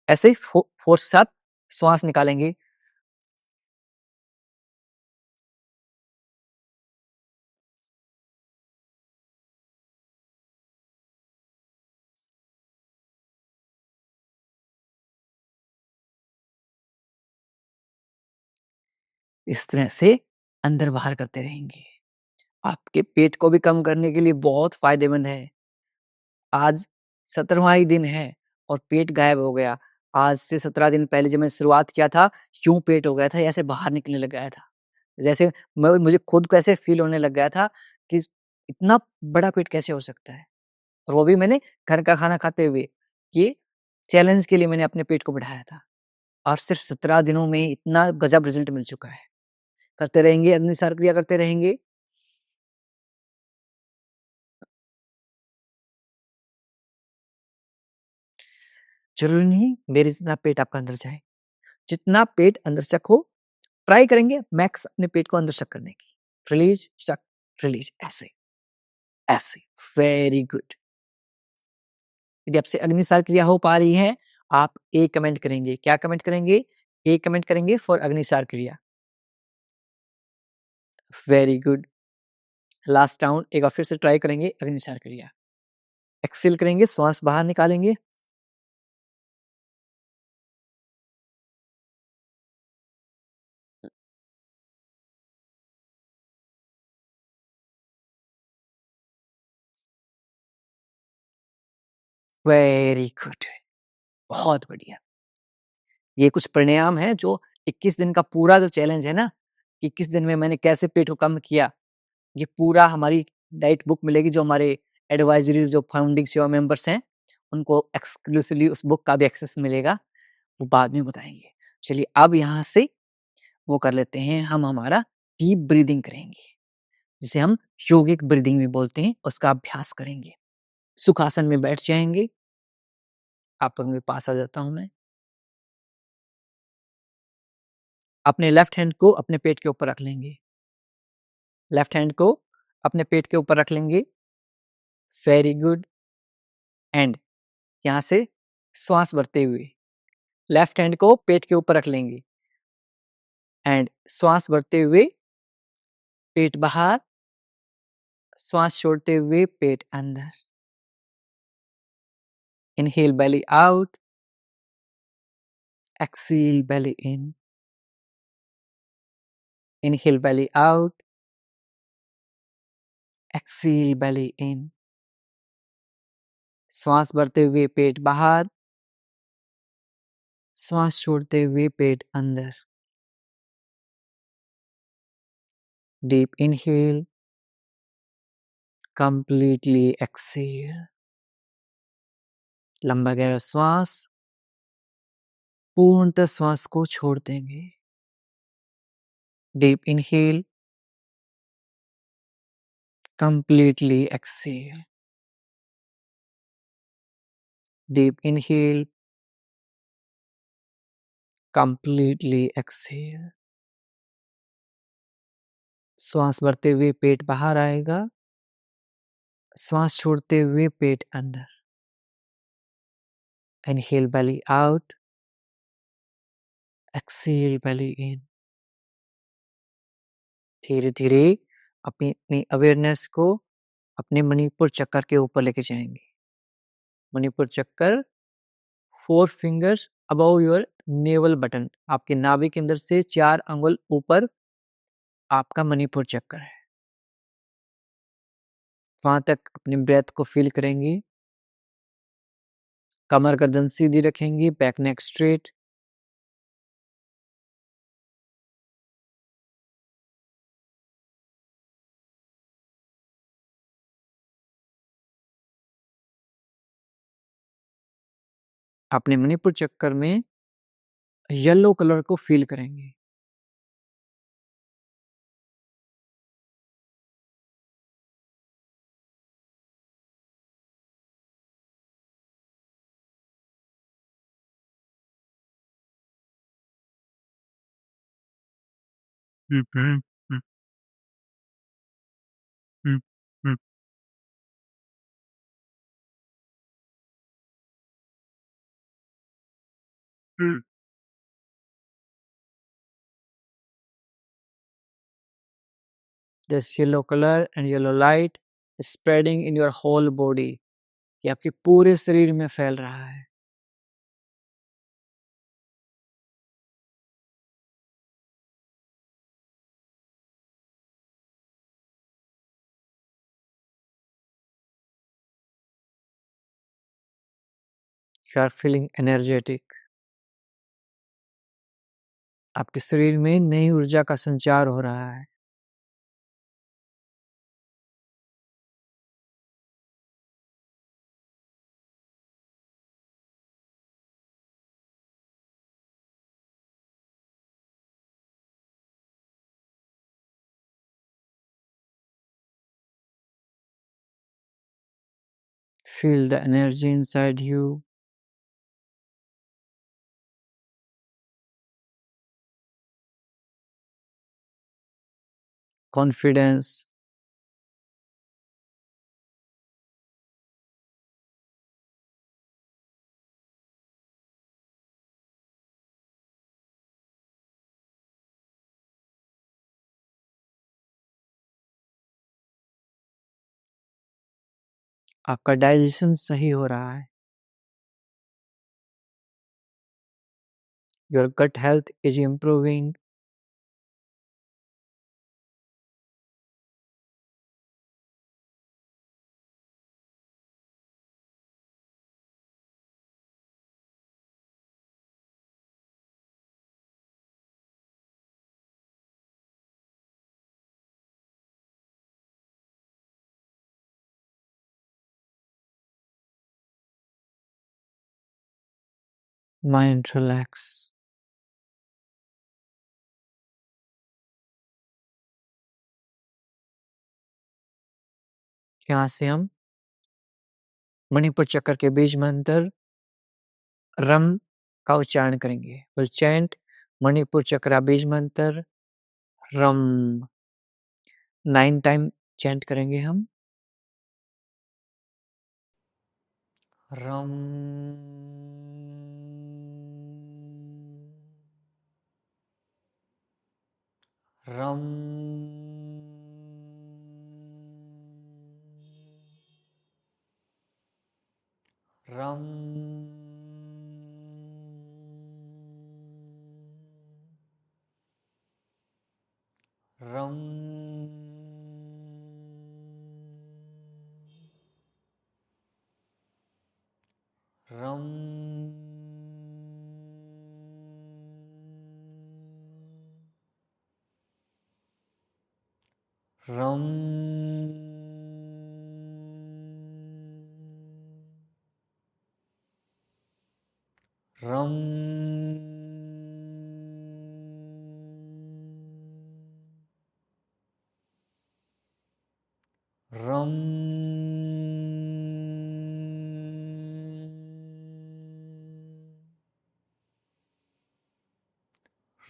ऐसे फोर्स के साथ श्वास निकालेंगे। इस तरह से अंदर बाहर करते रहेंगे। आपके पेट को भी कम करने के लिए बहुत फायदेमंद है। आज 17वां ही दिन है और पेट गायब हो गया। आज से 17 दिन पहले जब मैंने शुरुआत किया था, यूँ पेट हो गया था, ऐसे बाहर निकलने लग गया था। जैसे मुझे खुद को ऐसे फ़ील होने लग गया था कि इतना बड़ा पेट कैसे हो सकता है? और वो भी मैंने घर का खाना खाते हुए। ये चैलेंज के लिए मैंने अपने पेट को बढ़ाया था और सिर्फ़ 17 दिनों में इतना गज़ब रिज़ल्ट मिल चुका है। करते रहेंगे, अग्निसार क्रिया करते रहेंगे। ज़रूरी नहीं मेरे जितना पेट आपका अंदर जाए। जितना पेट अंदर तक हो, ट्राई करेंगे मैक्स अपने पेट को अंदर शक करने की। रिलीज़, शक, रिलीज़ ऐसे, ऐसे। Very good. यदि आपसे अग्निसार क्रिया हो पा रही है, आप ए कमेंट करेंगे। क्या कमेंट करेंगे? ए कमेंट करेंगे फॉर अग्निसार क्रिया। Very good. लास्ट राउंड एक बार फिर से ट्राई करेंगे अग्निसार क्रिया। एक्सेल करेंगे, श्वास बाहर निकालेंगे। Very good. बहुत बढ़िया। ये कुछ प्राणायाम है जो 21 दिन का पूरा जो चैलेंज है ना, 21 दिन में मैंने कैसे पेट को कम किया, ये पूरा हमारी डाइट बुक मिलेगी जो हमारे एडवाइजरी जो फाउंडिंग सेवा मेंबर्स हैं, उनको एक्सक्लूसिवली उस बुक का भी एक्सेस मिलेगा, वो बाद में बताएँगे। चलिए अब यहाँ से वो कर लेते हैं, हम हमारा डीप ब्रीथिंग करेंगे, जिसे हम योगिक ब्रीथिंग भी बोलते हैं, उसका अभ्यास करेंगे। सुखासन में बैठ जाएँगे, आप लोगों के पास आ जाता हूँ मैं। अपने लेफ्ट हैंड को अपने पेट के ऊपर रख लेंगे। लेफ्ट हैंड को अपने पेट के ऊपर रख लेंगे। Very good. एंड यहाँ से श्वास भरते हुए लेफ्ट हैंड को पेट के ऊपर रख लेंगे एंड श्वास भरते हुए पेट बाहर, श्वास छोड़ते हुए पेट अंदर। इनहेल बेली आउट, एक्सेल बेली इन। इनहेल बेली आउट, एक्सेल बेली इन। श्वास भरते हुए पेट बाहर, श्वास छोड़ते हुए पेट अंदर। Deep inhale, completely exhale. लंबा गहरा श्वास, पूर्णतः श्वास को छोड़ देंगे। Deep inhale, completely exhale. Deep inhale, completely exhale. श्वास भरते हुए पेट बाहर आएगा, श्वास छोड़ते हुए पेट अंदर। इनहेल बेली आउट, एक्सेल बेली इन। धीरे धीरे अपनी अवेयरनेस को अपने मणिपुर चक्कर के ऊपर लेके जाएंगे। मणिपुर चक्कर 4 fingers above your naval button, आपके नाभि के अंदर से 4 अंगुल ऊपर आपका मणिपुर चक्कर है। वहां तक अपनी ब्रेथ को फील करेंगे। कमर गर्दन सीधी रखेंगे, बैक नेक स्ट्रेट। अपने मणिपुर चक्कर में येलो कलर को फील करेंगे। This yellow color and yellow light is spreading in your whole body. ये आपके पूरे शरीर में फैल रहा है. You are feeling energetic. आपके शरीर में नई ऊर्जा का संचार हो रहा है. Feel the energy inside you. Confidence. आपका डाइजेशन सही हो रहा है. Your gut health is improving. Mind relax. यहाँ से हम मणिपुर चक्र के बीज मंत्र रम का उच्चारण करेंगे. We'll chant मणिपुर चक्र बीज मंत्र रम 9 टाइम चैंट करेंगे हम. रम रम रम रम रम रम रम रम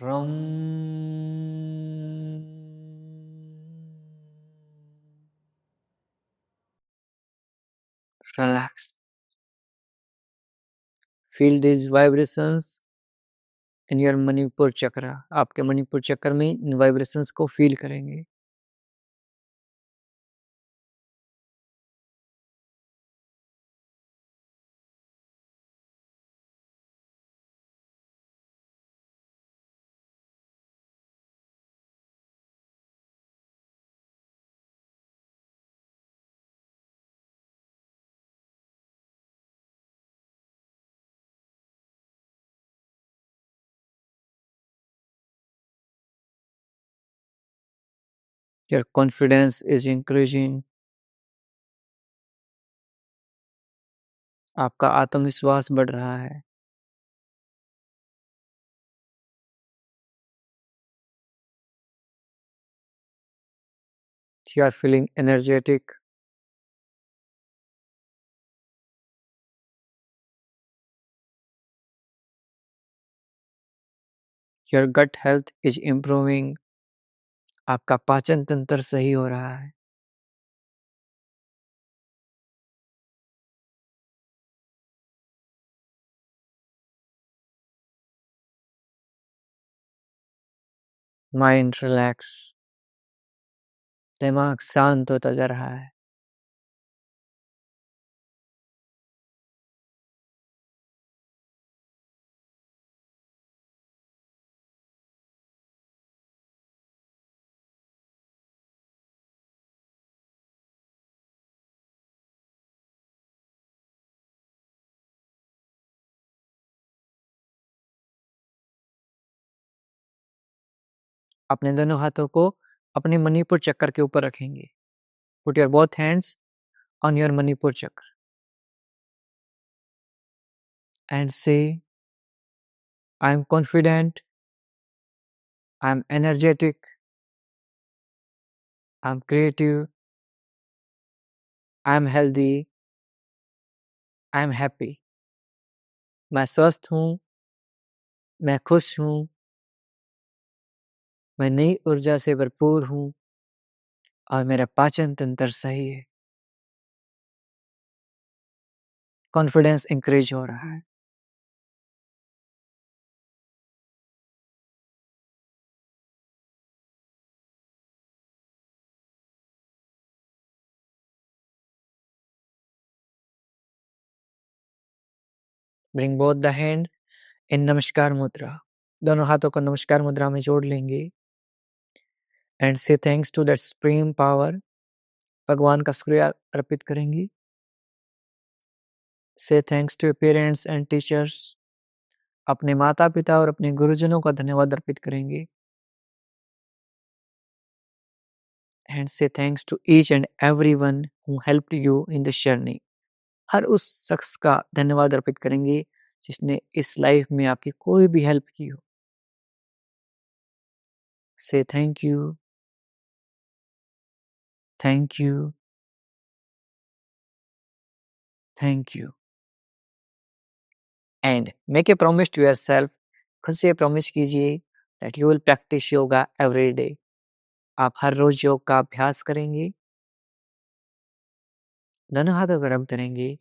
रम relax. Feel these vibrations in your Manipur चक्र. आपके मणिपुर चक्र में इन वाइब्रेशंस को फील करेंगे. Your confidence is increasing. आपका आत्मविश्वास बढ़ रहा है. You are feeling energetic. Your gut health is improving. आपका पाचन तंत्र सही हो रहा है। माइंड रिलैक्स, दिमाग शांत होता जा रहा है। अपने दोनों हाथों को अपने मणिपुर चक्र के ऊपर रखेंगे। Put your both hands on your Manipur चक्र एंड से I am confident, I am energetic, I am creative, I am healthy, I am happy. मैं स्वस्थ हूँ, मैं खुश हूँ, मैं नई ऊर्जा से भरपूर हूँ और मेरा पाचन तंत्र सही है। कॉन्फिडेंस इंक्रीज हो रहा है। Bring both the hand in नमस्कार मुद्रा। दोनों हाथों को नमस्कार मुद्रा में जोड़ लेंगे and say thanks to that supreme power. भगवान का शुक्रिया अर्पित करेंगे। Say thanks to parents and teachers. अपने माता पिता और अपने गुरुजनों का धन्यवाद अर्पित करेंगे and say thanks to each and everyone who helped you in this journey. हर उस शख्स का धन्यवाद अर्पित करेंगे जिसने इस लाइफ में आपकी कोई भी हेल्प की हो। Say thank you, thank you, thank you and make a promise to yourself. खुद से प्रॉमिस कीजिए that you will practice yoga every day. आप हर रोज योग का अभ्यास करेंगे। दोनों हाथों को रब करेंगे।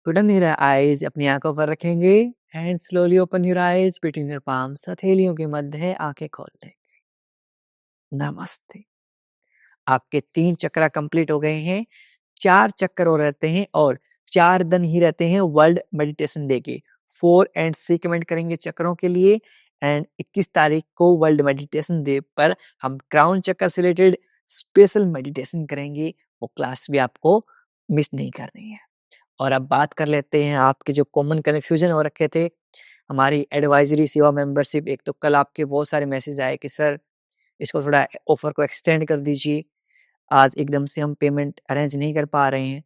पुट ऑन योर आईज, अपनी आंखों पर रखेंगे and slowly open your eyes between your palms. हथेलियों के मध्य आंखें खोल लें। नमस्ते। आपके 3 चक्र कंप्लीट हो गए हैं। 4 चक्कर और रहते हैं और 4 दिन ही रहते हैं वर्ल्ड मेडिटेशन डे के। 4 एंड 6 कमेंट करेंगे चक्रों के लिए एंड 21 तारीख को वर्ल्ड मेडिटेशन डे पर हम क्राउन चक्र से रिलेटेड स्पेशल मेडिटेशन करेंगे। वो क्लास भी आपको मिस नहीं करनी है। और अब बात कर लेते हैं आपके जो कॉमन कन्फ्यूजन हो रखे थे हमारी एडवाइजरी सेवा मेंबरशिप। एक तो कल आपके बहुत सारे मैसेज आए कि सर इसको थोड़ा ऑफर को एक्सटेंड कर दीजिए, आज एकदम से हम पेमेंट अरेंज नहीं कर पा रहे हैं।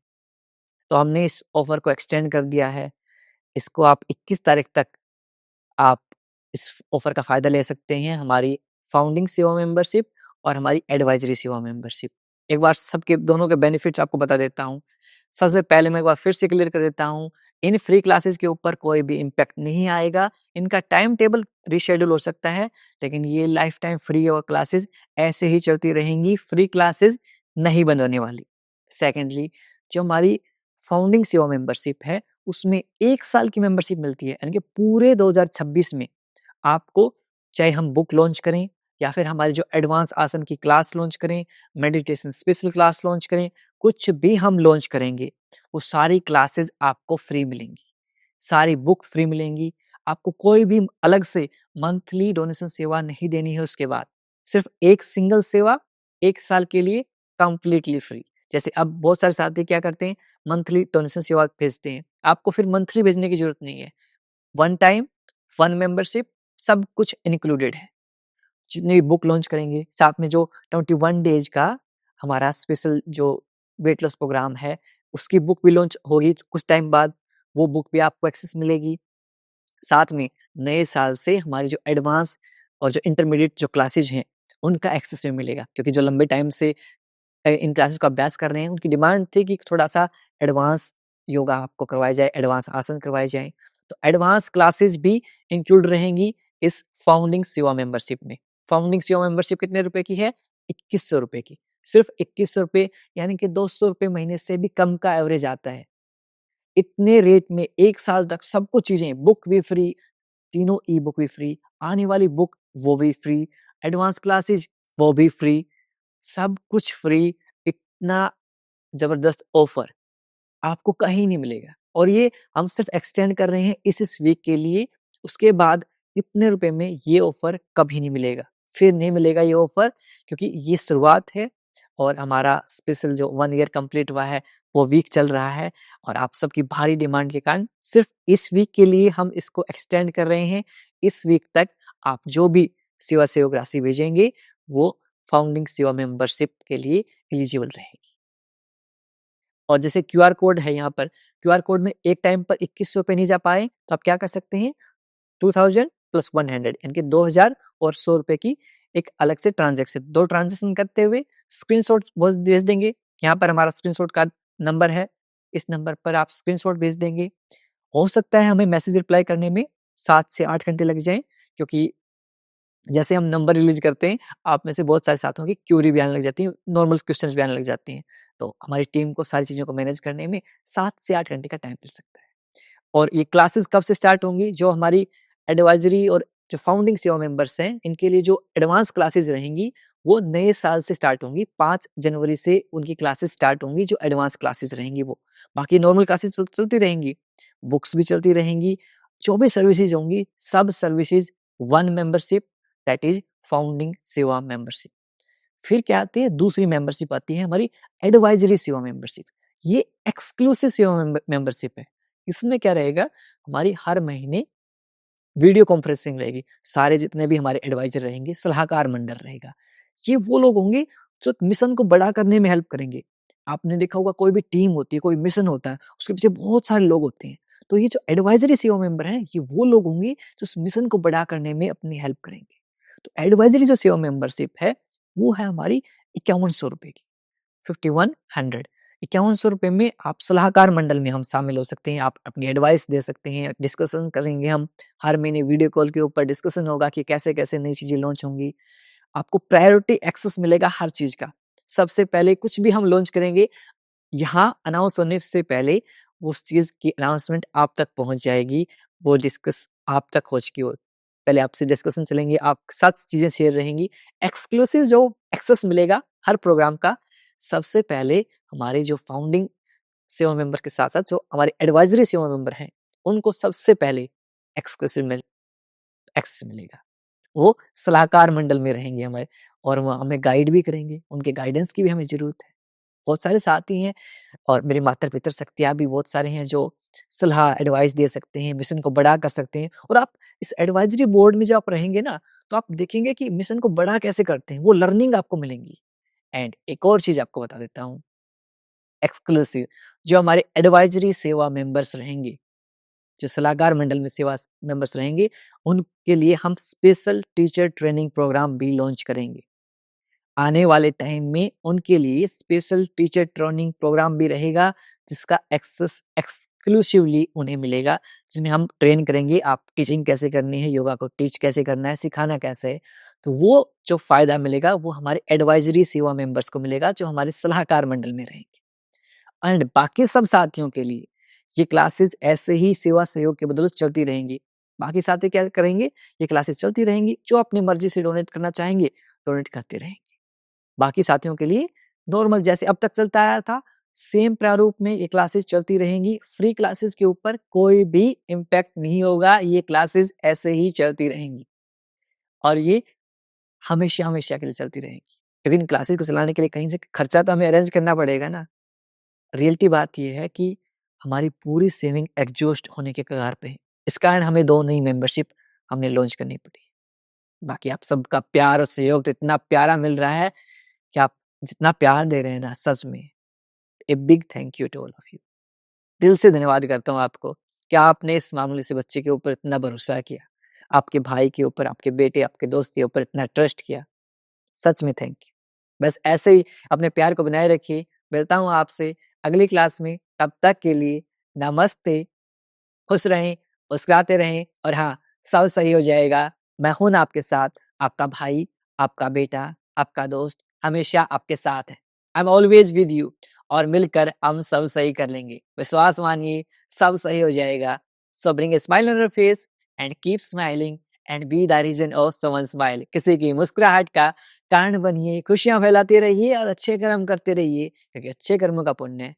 तो हमने इस ऑफर को एक्सटेंड कर दिया है। इसको आप 21 तारीख तक आप इस ऑफर का फ़ायदा ले सकते हैं। हमारी फाउंडिंग सेवा मेंबरशिप और हमारी एडवाइजरी सेवा मेंबरशिप। एक बार सबके दोनों के बेनिफिट्स आपको बता देता हूँ। सबसे पहले मैं एक बार फिर से क्लियर कर देता हूँ, इन फ्री क्लासेस के ऊपर कोई भी इम्पैक्ट नहीं आएगा। इनका टाइम टेबल रीशेड्यूल हो सकता है, लेकिन ये लाइफ टाइम फ्री और क्लासेस ऐसे ही चलती रहेंगी। फ्री क्लासेस नहीं बंद होने वाली। सेकेंडली, जो हमारी फाउंडिंग सेवा मेंबरशिप है, उसमें 1 साल की मेंबरशिप मिलती है। यानी कि पूरे 2026 में आपको चाहे हम बुक लॉन्च करें या फिर हमारे जो एडवांस आसन की क्लास लॉन्च करें, मेडिटेशन स्पेशल क्लास लॉन्च करें, कुछ भी हम लॉन्च करेंगे, वो सारी क्लासेस आपको फ्री मिलेंगी। सारी बुक फ्री मिलेंगी। आपको कोई भी अलग से मंथली डोनेशन सेवा नहीं देनी है उसके बाद। सिर्फ एक सिंगल सेवा 1 साल के लिए कंप्लीटली फ्री। जैसे अब बहुत सारे साथी क्या करते हैं, मंथली डोनेशन सेवा भेजते हैं। आपको फिर मंथली भेजने की ज़रूरत नहीं है। वन टाइम, वन मेंबरशिप, सब कुछ इंक्लूडेड है। जितनी भी बुक लॉन्च करेंगे, साथ में जो 21 डेज का हमारा स्पेशल जो वेट लॉस प्रोग्राम है, उसकी बुक भी लॉन्च होगी कुछ टाइम बाद। वो बुक भी आपको एक्सेस मिलेगी। साथ में नए साल से हमारी जो एडवांस और जो इंटरमीडिएट जो क्लासेज हैं, उनका एक्सेस भी मिलेगा। क्योंकि जो लंबे टाइम से इन क्लासेस का अभ्यास कर रहे हैं, उनकी डिमांड थी कि थोड़ा-सा एडवांस योगा आपको करवाया जाए, एडवांस आसन करवाए जाएँ। तो एडवांस क्लासेस भी इंक्लूड रहेंगी इस फाउंडिंग सेवा मेंबरशिप में। फाउंडिंग सेवा मेंबरशिप कितने रुपए की है? 2100 रुपए की। सिर्फ 2100 रुपए, यानी कि 200 रुपए महीने से भी कम का एवरेज आता है। इतने रेट में 1 साल तक सब कुछ चीजें, बुक भी फ्री, तीनों ई बुक भी फ्री, आने वाली बुक वो भी फ्री, एडवांस क्लासेज वो भी फ्री, सब कुछ फ्री। इतना जबरदस्त ऑफर आपको कहीं नहीं मिलेगा, और ये हम सिर्फ एक्सटेंड कर रहे हैं इस वीक के लिए। उसके बाद इतने रुपए में ये ऑफर कभी नहीं मिलेगा, फिर नहीं मिलेगा ये ऑफर, क्योंकि ये शुरुआत है और हमारा स्पेशल जो 1 ईयर कंप्लीट हुआ है वो वीक चल रहा है, और आप सबकी भारी डिमांड के कारण सिर्फ इस वीक के लिए हम इसको एक्सटेंड कर रहे हैं। इस वीक तक आप जो भी सेवा सहयोग राशि भेजेंगे वो फाउंडिंग सेवा मेंबरशिप के लिए एलिजिबल रहेगी। और जैसे क्यूआर कोड है यहाँ पर, क्यूआर कोड में एक टाइम पर 2100 पे नहीं जा पाए तो आप क्या कर सकते हैं, 2000 प्लस 100 यानी कि 2000 और 100 रुपए की एक अलग से ट्रांजेक्शन, 2 ट्रांजेक्शन करते हुए स्क्रीनशॉट भेज देंगे। यहाँ पर हमारा स्क्रीनशॉट का नंबर है, इस नंबर पर आप स्क्रीनशॉट भेज देंगे। हो सकता है हमें मैसेज रिप्लाई करने में 7 से 8 घंटे लग जाएं, क्योंकि जैसे हम नंबर रिलीज करते हैं, आप में से बहुत सारे साथियों की क्यूरी भी आने लग जाती है, नॉर्मल क्वेश्चंस भी आने लग जाती हैं। तो हमारी टीम को सारी चीज़ों को मैनेज करने में 7 से 8 घंटे का टाइम मिल सकता है। और ये क्लासेस कब से स्टार्ट होंगी? जो हमारी एडवाइजरी और जो फाउंडिंग सेवा मेंबर्स हैं, इनके लिए जो एडवांस क्लासेस रहेंगी, वो नए साल से स्टार्ट होंगी। 5 जनवरी से उनकी क्लासेस स्टार्ट होंगी, जो एडवांस क्लासेस रहेंगी वो। बाकी नॉर्मल क्लासेस चलती रहेंगी, बुक्स भी चलती रहेंगी, जो भी सर्विसेज होंगी, सब services 1 membership, that is founding सेवा मेंबरशिप। फिर क्या आती है? दूसरी मेंबरशिप आती है हमारी एडवाइजरी सेवा मेंबरशिप। ये एक्सक्लूसिव सेवा मेंबरशिप है। इसमें क्या रहेगा? हमारी हर महीने वीडियो कॉन्फ्रेंसिंग रहेगी। सारे जितने भी हमारे एडवाइजर रहेंगे, सलाहकार मंडल रहेगा। ये वो लोग होंगे जो मिशन को बड़ा करने में हेल्प करेंगे। आपने देखा होगा कोई भी टीम होती है, कोई मिशन होता है, उसके पीछे बहुत सारे लोग होते हैं। तो ये जो एडवाइजरी सीईओ मेंबर हैं, ये वो लोग होंगे जो उस मिशन को बड़ा करने में अपनी हेल्प करेंगे। तो एडवाइजरी जो सीईओ मेंबरशिप है, वो है हमारी 5100 रुपए की, 5100। 5100 रुपए में आप सलाहकार मंडल में हम शामिल हो सकते हैं, आप अपनी एडवाइस दे सकते हैं, डिस्कशन करेंगे हम। हर महीने वीडियो कॉल के ऊपर डिस्कशन होगा कि कैसे-कैसे नई चीज़ें लॉन्च होंगी। आपको प्रायोरिटी एक्सेस मिलेगा हर चीज़ का। सबसे पहले कुछ भी हम लॉन्च करेंगे, यहाँ अनाउंस होने से पहले उस चीज़ की अनाउंसमेंट आप तक पहुँच जाएगी, वो डिस्कस आप तक हो चुकी हो। पहले आपसे डिस्कशन चलेंगे, आप साथ चीज़ें शेयर रहेंगी। एक्सक्लूसिव जो एक्सेस मिलेगा हर प्रोग्राम का, सबसे पहले हमारे जो फाउंडिंग सेवा मेंबर के साथ-साथ जो हमारे एडवाइजरी सेवा मेंबर हैं, उनको सबसे पहले एक्सक्लूसिव में एक्सेस मिलेगा। वो सलाहकार मंडल में रहेंगे हमारे, और वो हमें गाइड भी करेंगे, उनके गाइडेंस की भी हमें ज़रूरत है। बहुत सारे साथी हैं और मेरे माता-पितर शक्तियाँ भी बहुत सारे हैं जो सलाह, एडवाइस दे सकते हैं, मिशन को बड़ा कर सकते हैं। और आप इस एडवाइजरी बोर्ड में जब आप रहेंगे ना, तो आप देखेंगे कि मिशन को बड़ा कैसे करते हैं, वो लर्निंग आपको मिलेंगी। एंड एक और चीज़ आपको बता देता हूँ, एक्सक्लूसिव जो हमारे एडवाइजरी सेवा मेंबर्स रहेंगे, जो सलाहकार मंडल में सेवा मेंबर्स रहेंगे, उनके लिए हम स्पेशल टीचर ट्रेनिंग प्रोग्राम भी लॉन्च करेंगे। आने वाले टाइम में उनके लिए स्पेशल टीचर ट्रेनिंग प्रोग्राम भी रहेगा, जिसका एक्सेस एक्सक्लूसिवली उन्हें मिलेगा, जिसमें हम ट्रेन करेंगे आप टीचिंग कैसे करनी है, योगा को टीच कैसे करना है, सिखाना कैसे है। तो वो जो फ़ायदा मिलेगा वो हमारे एडवाइजरी सेवा मेंबर्स को मिलेगा, जो हमारे सलाहकार मंडल में रहेंगे। एंड बाकी सब साथियों के लिए ये क्लासेस ऐसे ही सेवा सहयोग के बदौलत चलती रहेंगी। बाकी साथी क्या करेंगे? ये क्लासेस चलती रहेंगी, जो अपनी मर्ज़ी से डोनेट करना चाहेंगे, डोनेट करते रहेंगे। बाकी साथियों के लिए नॉर्मल जैसे अब तक चलता आया था, सेम प्रारूप में ये क्लासेस चलती रहेंगी। फ्री क्लासेस के ऊपर कोई भी इम्पैक्ट नहीं होगा, ये क्लासेस ऐसे ही चलती रहेंगी और ये हमेशा-हमेशा के लिए चलती रहेंगी। क्योंकि इन क्लासेस को चलाने के लिए कहीं से खर्चा तो हमें अरेंज करना पड़ेगा ना। रियलिटी बात ये है कि हमारी पूरी सेविंग एग्ज़ॉस्ट होने के कगार पे है। इस कारण हमें 2 नई मेंबरशिप हमने लॉन्च करनी पड़ी। बाकी आप सबका प्यार और सहयोग तो इतना प्यारा मिल रहा है कि आप जितना प्यार दे रहे हैं ना, सच में a big thank you to all of you. दिल से धन्यवाद करता हूँ आपको कि आपने इस मामूली से बच्चे के ऊपर इतना भरोसा किया। आपके भाई के ऊपर, आपके बेटे, आपके दोस्त के ऊपर इतना ट्रस्ट किया। सच में थैंक यू। बस ऐसे ही अपने प्यार को बनाए रखिए। मिलता हूँ आपसे अगली क्लास में। तब तक के लिए नमस्ते। खुश रहें, मुस्कुराते रहें और हाँ, सब सही हो जाएगा। मैं हूं ना आपके साथ, आपका भाई, आपका बेटा, आपका दोस्त, हमेशा आपके साथ है। I am always with you और मिलकर हम सब सही कर लेंगे। विश्वास मानिए, सब सही हो जाएगा। So bring a smile on your face and keep smiling and be the reason of someone smile. किसी की मुस्कुराहट का कारण बनिए, खुशियां फैलाते रहिए और अच्छे कर्म करते रहिए, क्योंकि अच्छे कर्मों का पुण्य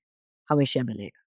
हमेशा मिलेगा।